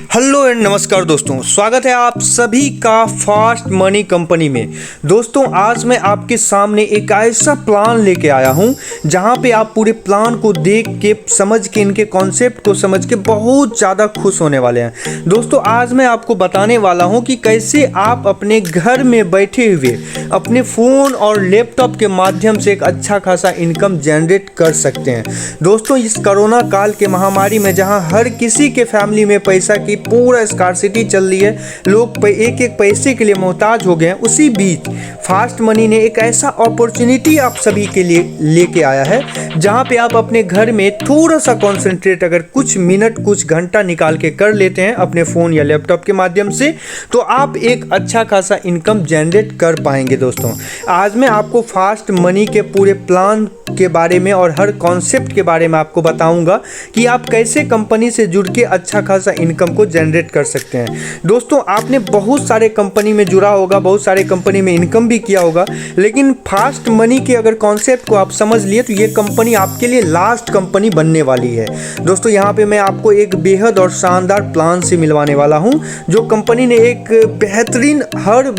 Hello and नमस्कार दोस्तों, स्वागत है आप सभी का फास्ट मनी कंपनी में। दोस्तों आज मैं आपके सामने एक ऐसा प्लान लेके आया हूं जहां पे आप पूरे प्लान को देख के समझ के इनके कॉन्सेप्ट को समझ के बहुत ज़्यादा खुश होने वाले हैं। दोस्तों आज मैं आपको बताने वाला हूं कि कैसे आप अपने घर में बैठे हुए अपने फ़ोन और लैपटॉप के माध्यम से एक अच्छा खासा इनकम जनरेट कर सकते हैं। दोस्तों इस कोरोना काल के महामारी में जहां हर किसी के फैमिली में पैसा की पूरा स्कार्सिटी चल रही है, लोग एक एक पैसे के लिए मोहताज हो गए हैं, उसी बीच फास्ट मनी ने एक ऐसा अपॉर्चुनिटी आप सभी के लिए लेके आया है जहां पे आप अपने घर में थोड़ा सा कॉन्सेंट्रेट अगर कुछ मिनट कुछ घंटा निकाल के कर लेते हैं अपने फ़ोन या लैपटॉप के माध्यम से, तो आप एक अच्छा खासा इनकम जनरेट कर पाएंगे। दोस्तों आज मैं आपको फास्ट मनी के पूरे प्लान के बारे में और हर कॉन्सेप्ट के बारे में आपको बताऊंगा कि आप कैसे कंपनी से जुड़ के अच्छा खासा इनकम को जनरेट कर सकते हैं। दोस्तों आपने बहुत सारे कंपनी में जुड़ा होगा, बहुत सारे कंपनी में इनकम भी किया होगा, लेकिन फास्ट मनी के अगर कॉन्सेप्ट को आप समझ लिए तो ये कंपनी आपके लिए लास्ट कंपनी बनने वाली है। दोस्तों यहाँ पे मैं आपको एक बेहद और शानदार प्लान से मिलवाने वाला हूँ जो कंपनी ने एक बेहतरीन हर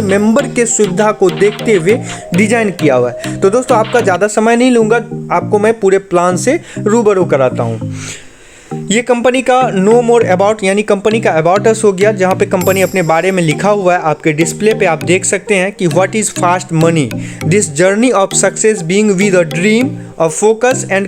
मेंबर के सुविधा को देखते हुए डिजाइन किया हुआ है। तो दोस्तों आपका ज़्यादा समय नहीं लूँगा, आपको मैं पूरे प्लान से रूबरू कराता हूँ। ये कंपनी का नो मोर अबाउट यानी कंपनी का अबाउट अस हो गया, जहाँ पे कंपनी अपने बारे में लिखा हुआ है। आपके डिस्प्ले पे आप देख सकते हैं कि what is fast money, this journey of success being with a dream of focus and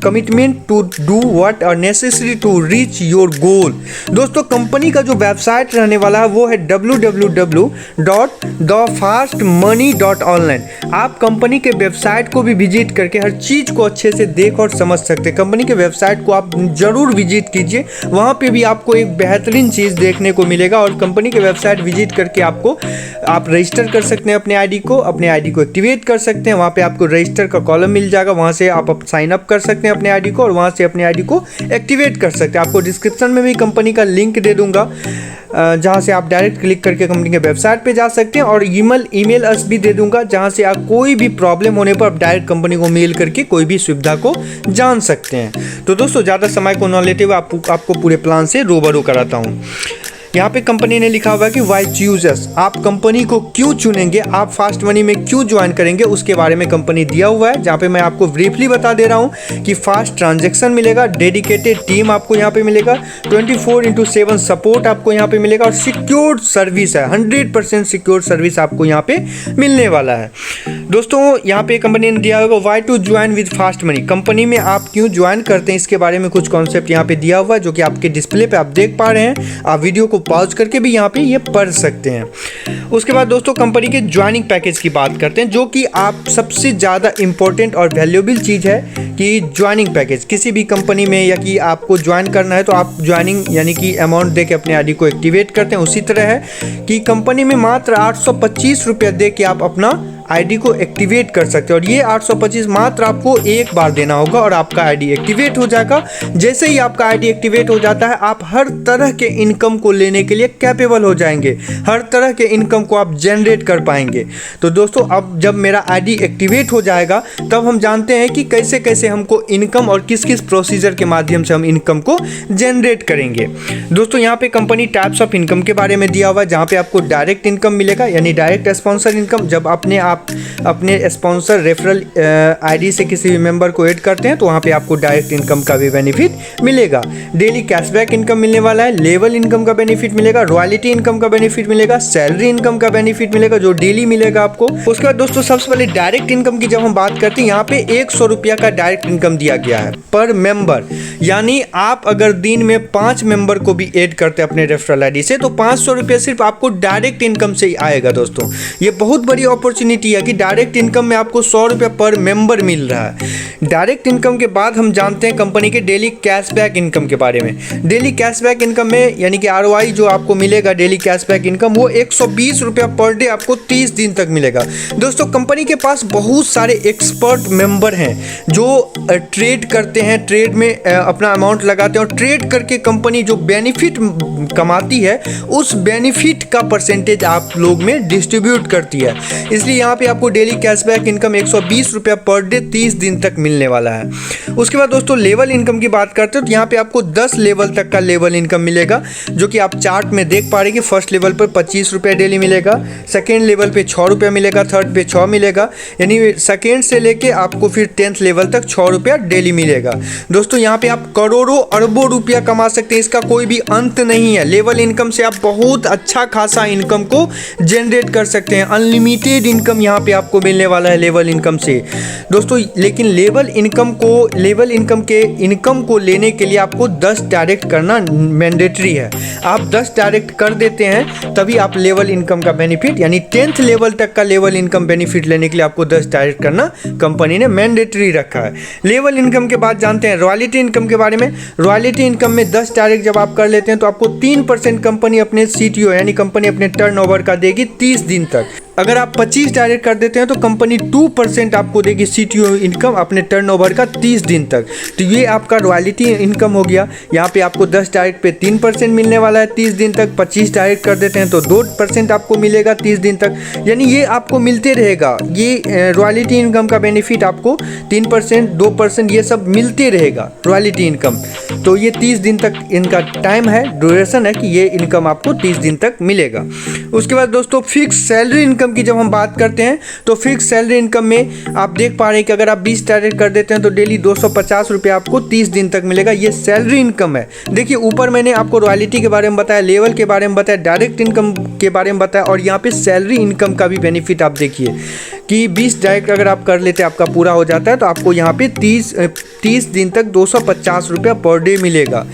commitment to do what are necessary to reach your goal। दोस्तों कंपनी का जो वेबसाइट रहने वाला है वो है www.thefastmoney.online। आप कंपनी के वेबसाइट को भी विजिट करके हर चीज़ को अच्छे से देख और समझ सकते हैं। कंपनी के वेबसाइट को आप ज़रूर विजिट कीजिए, वहाँ पे भी आपको एक बेहतरीन चीज़ देखने को मिलेगा। और कंपनी के वेबसाइट विजिट करके आप रजिस्टर कर सकते हैं अपने आईडी को एक्टिवेट कर सकते हैं। वहाँ पे आपको रजिस्टर का कॉलम मिल जाएगा, वहाँ से आप साइन अप कर सकते हैं अपने आईडी को और वहाँ से अपने आईडी को एक्टिवेट कर सकते हैं। आपको डिस्क्रिप्शन में भी कंपनी का लिंक दे दूंगा जहाँ से आप डायरेक्ट क्लिक करके कंपनी के वेबसाइट पे जा सकते हैं, और ईमेल अस भी दे दूंगा जहाँ से आप कोई भी प्रॉब्लम होने पर आप डायरेक्ट कंपनी को मेल करके कोई भी सुविधा को जान सकते हैं। तो दोस्तों ज़्यादा समय को न लेते हुए आपको पूरे प्लान से रूबरू कराता हूँ। यहाँ पे कंपनी ने लिखा हुआ है कि वाई चूज अस, आप कंपनी को क्यों चुनेंगे, आप फास्ट मनी में क्यों ज्वाइन करेंगे, उसके बारे में कंपनी दिया हुआ है। जहाँ पे मैं आपको ब्रीफली बता दे रहा हूँ कि फास्ट ट्रांजैक्शन मिलेगा, डेडिकेटेड टीम आपको यहाँ पे मिलेगा, 24/7 सपोर्ट आपको यहाँ पे मिलेगा, और सिक्योर सर्विस है, 100% सिक्योर सर्विस आपको यहाँ पे मिलने वाला है। दोस्तों यहाँ पे कंपनी ने दिया होगा why to join with fast money, company में आप क्यों ज्वाइन करते हैं इसके बारे में कुछ कॉन्सेप्ट यहाँ पे दिया हुआ है जो कि आपके डिस्प्ले पे आप देख पा रहे हैं। आप वीडियो को पॉज करके भी यहाँ पे ये पढ़ सकते हैं। उसके बाद दोस्तों कंपनी के ज्वाइनिंग पैकेज की बात करते हैं, जो कि आप सबसे ज़्यादा इंपॉर्टेंट और वैल्यूएबल चीज़ है कि ज्वाइनिंग पैकेज किसी भी कंपनी में या कि आपको ज्वाइन करना है तो आप ज्वाइनिंग यानी कि अमाउंट दे के अपने आईडी को एक्टिवेट करते हैं। उसी तरह है कि कंपनी में मात्र 825 रुपया दे के आप अपना आईडी को एक्टिवेट कर सकते हैं, और ये 825 मात्र आपको एक बार देना होगा और आपका आईडी एक्टिवेट हो जाएगा। जैसे ही आपका आईडी एक्टिवेट हो जाता है आप हर तरह के इनकम को लेने के लिए कैपेबल हो जाएंगे, हर तरह के इनकम को आप जनरेट कर पाएंगे। तो दोस्तों अब जब मेरा आईडी एक्टिवेट हो जाएगा तब हम जानते हैं कि कैसे कैसे हमको इनकम और किस किस प्रोसीजर के माध्यम से हम इनकम को जनरेट करेंगे। दोस्तों यहाँ पे कंपनी टाइप्स ऑफ इनकम के बारे में दिया हुआ है, जहाँ पे आपको डायरेक्ट इनकम मिलेगा यानी डायरेक्ट स्पॉन्सर इनकम। जब अपने स्पॉन्सर रेफरल आईडी से किसी भी मेंबर को ऐड करते हैं तो वहाँ पे आपको डायरेक्ट इनकम का भी बेनिफिट मिलेगा। डेली कैशबैक इनकम मिलने वाला है, लेवल इनकम का बेनिफिट मिलेगा, रॉयल्टी इनकम का बेनिफिट मिलेगा, सैलरी इनकम का बेनिफिट मिलेगा जो डेली मिलेगा आपको। उसके बाद दोस्तों सबसे पहले डायरेक्ट इनकम की जब हम बात करते हैं, यहाँ पे 100 रुपया का डायरेक्ट इनकम दिया गया है पर मेंबर, यानी आप अगर दिन में 5 मेंबर को भी ऐड करते हैं अपने रेफरल आईडी से तो 500 रुपया सिर्फ आपको डायरेक्ट इनकम से ही आएगा। दोस्तों ये बहुत बड़ी अपॉर्चुनिटी है कि डायरेक्ट इनकम में आपको 100 रुपया पर मेंबर मिल रहा है। डायरेक्ट इनकम के बाद हम जानते हैं कंपनी के डेली कैशबैक इनकम के बारे में। डेली कैशबैक इनकम में यानी कि ROI जो आपको मिलेगा डेली कैशबैक इनकम वो 120 रुपया पर डे आपको 30 दिन तक मिलेगा। दोस्तों कंपनी के पास बहुत सारे एक्सपर्ट मेंबर हैं जो ट्रेड करते हैं, ट्रेड में अपना अमाउंट लगाते हैं और ट्रेड करके कंपनी जो बेनिफिट कमाती है उस बेनिफिट का परसेंटेज आप लोग में डिस्ट्रीब्यूट करती है। इसलिए यहाँ पे आपको डेली कैशबैक इनकम 120 रुपया पर डे 30 दिन तक मिलने वाला है। उसके बाद दोस्तों लेवल इनकम की बात करते हैं तो यहाँ पे आपको 10 लेवल तक का लेवल इनकम मिलेगा, जो कि आप चार्ट में देख पा रहे हैं कि फर्स्ट लेवल पर 25 रुपये डेली मिलेगा, सेकेंड लेवल पे 6 रुपया मिलेगा, थर्ड पे 6 मिलेगा, यानी सेकेंड से लेके आपको फिर 10th लेवल तक 6 रुपया डेली मिलेगा। दोस्तों यहाँ पे आप करोड़ों अरबों रुपया कमा सकते हैं, इसका कोई भी अंत नहीं है। लेवल इनकम से आप बहुत अच्छा खासा इनकम को जनरेट कर सकते हैं, अनलिमिटेड इनकम यहाँ पे आपको मिलने वाला है लेवल इनकम से दोस्तों। लेकिन लेवल इनकम के इनकम को लेने के लिए आपको 10 डायरेक्ट करना मैंडेटरी है। आप 10 डायरेक्ट कर देते हैं तभी आप लेवल इनकम का बेनिफिट यानी 10th लेवल तक का लेवल इनकम बेनिफिट लेने के लिए आपको 10 डायरेक्ट करना कंपनी ने मैंडेटरी रखा है। लेवल इनकम के बाद जानते हैं रॉयल्टी इनकम के बारे में। रॉयल्टी इनकम में 10 डायरेक्ट जब आप कर लेते हैं तो आपको 3% कंपनी अपने CTO यानी कंपनी अपने टर्नओवर का देगी 30 दिन तक। अगर आप 25 डायरेक्ट कर देते हैं तो कंपनी 2% आपको देगी CTO इनकम अपने टर्नओवर का 30 दिन तक। तो ये आपका रॉयल्टी इनकम हो गया। यहाँ पे आपको 10 डायरेक्ट पे 3% मिलने वाला है 30 दिन तक, 25 डायरेक्ट कर देते हैं तो 2% आपको मिलेगा 30 दिन तक, यानी ये आपको मिलते रहेगा। ये रॉयल्टी इनकम का बेनिफिट आपको 3%, 2% ये सब मिलते रहेगा रॉयल्टी इनकम। तो ये 30 दिन तक इनका टाइम है, ड्यूरेशन है कि ये इनकम आपको 30 दिन तक मिलेगा। उसके बाद दोस्तों फिक्स सैलरी इनकम की जब हम बात करते हैं तो फिक्स सैलरी इनकम में आप देख पा रहे हैं कि अगर आप 20 डायरेक्ट कर देते हैं तो डेली 250 रुपये आपको 30 दिन तक मिलेगा। ये सैलरी इनकम है। देखिए ऊपर मैंने आपको रॉयल्टी के बारे में बताया, लेवल के बारे में बताया, डायरेक्ट इनकम के बारे में बताया और यहाँ पे सैलरी इनकम का भी बेनिफिट आप देखिए कि 20 डायरेक्ट अगर आप कर लेते हैं आपका पूरा हो जाता है तो आपको यहाँ पे 30 दिन तक 250 रुपया पर डे मिलेगा।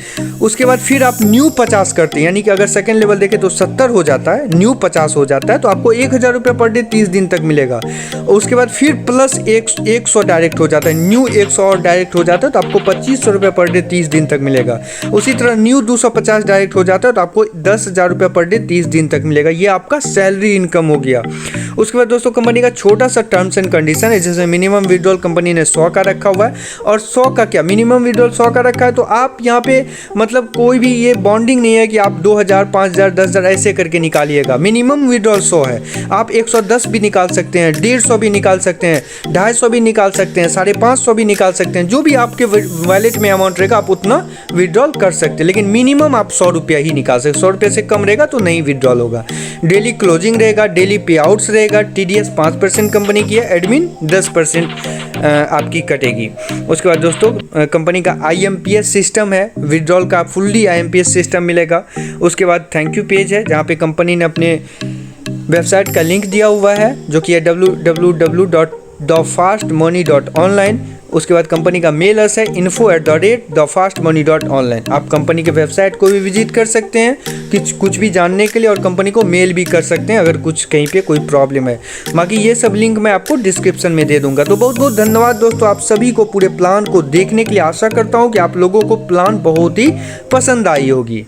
उसके बाद फिर आप न्यू 50 करते हैं, यानी कि अगर सेकेंड लेवल देखें तो 70 हो जाता है, न्यू 50 हो जाता है तो आपको 1000 रुपया पर डे 30 दिन तक मिलेगा। उसके बाद फिर प्लस 100 डायरेक्ट हो जाता है, न्यू 100 और डायरेक्ट हो जाता है तो आपको 2500 रुपया पर डे 30 दिन तक मिलेगा। उसी तरह न्यू 250 डायरेक्ट हो जाता है तो आपको 10,000 रुपया पर डे 30 दिन तक मिलेगा। ये आपका सैलरी इनकम हो गया। उसके बाद दोस्तों कंपनी का छोटा सा टर्म्स एंड कंडीशन है, जैसे मिनिमम विड्रॉल कंपनी ने 100 का रखा हुआ है और 100 का क्या मिनिमम विड्रॉल 100 का रखा है तो आप यहाँ पे मतलब कोई भी ये बॉन्डिंग नहीं है कि आप 2000, 5000, 10,000 ऐसे करके निकालिएगा। मिनिमम विड्रॉल 100 है। आप 110 भी निकाल सकते हैं, 150 भी निकाल सकते हैं, 250 भी निकाल सकते हैं, 550 भी निकाल सकते हैं। जो भी आपके वॉलेट में अमाउंट रहेगा आप उतना विड्रॉल कर सकते हैं, लेकिन मिनिमम आप 100 रुपया ही निकाल सकते हैं। 100 रुपये से कम रहेगा तो नहीं विड्रॉल होगा। डेली क्लोजिंग रहेगा, डेली पे आउट्स रहेगा, TDS 5% कंपनी की है, एडमिन 10% आपकी कटेगी। उसके बाद दोस्तों कंपनी का IMPS सिस्टम है, विड्रॉल का फुल्ली IMPS सिस्टम मिलेगा। उसके बाद थैंक यू पेज है जहाँ पे कंपनी ने अपने वेबसाइट का लिंक दिया हुआ है जो कि है www.thefastmoney.online। उसके बाद कंपनी का मेल है info@thefastmoney.online। आप कंपनी के वेबसाइट को भी विजिट कर सकते हैं कुछ भी जानने के लिए और कंपनी को मेल भी कर सकते हैं अगर कुछ कहीं पे कोई प्रॉब्लम है। बाकी ये सब लिंक मैं आपको डिस्क्रिप्शन में दे दूंगा। तो बहुत बहुत धन्यवाद दोस्तों आप सभी को पूरे प्लान को देखने के लिए। आशा करता हूँ कि आप लोगों को प्लान बहुत ही पसंद आई होगी।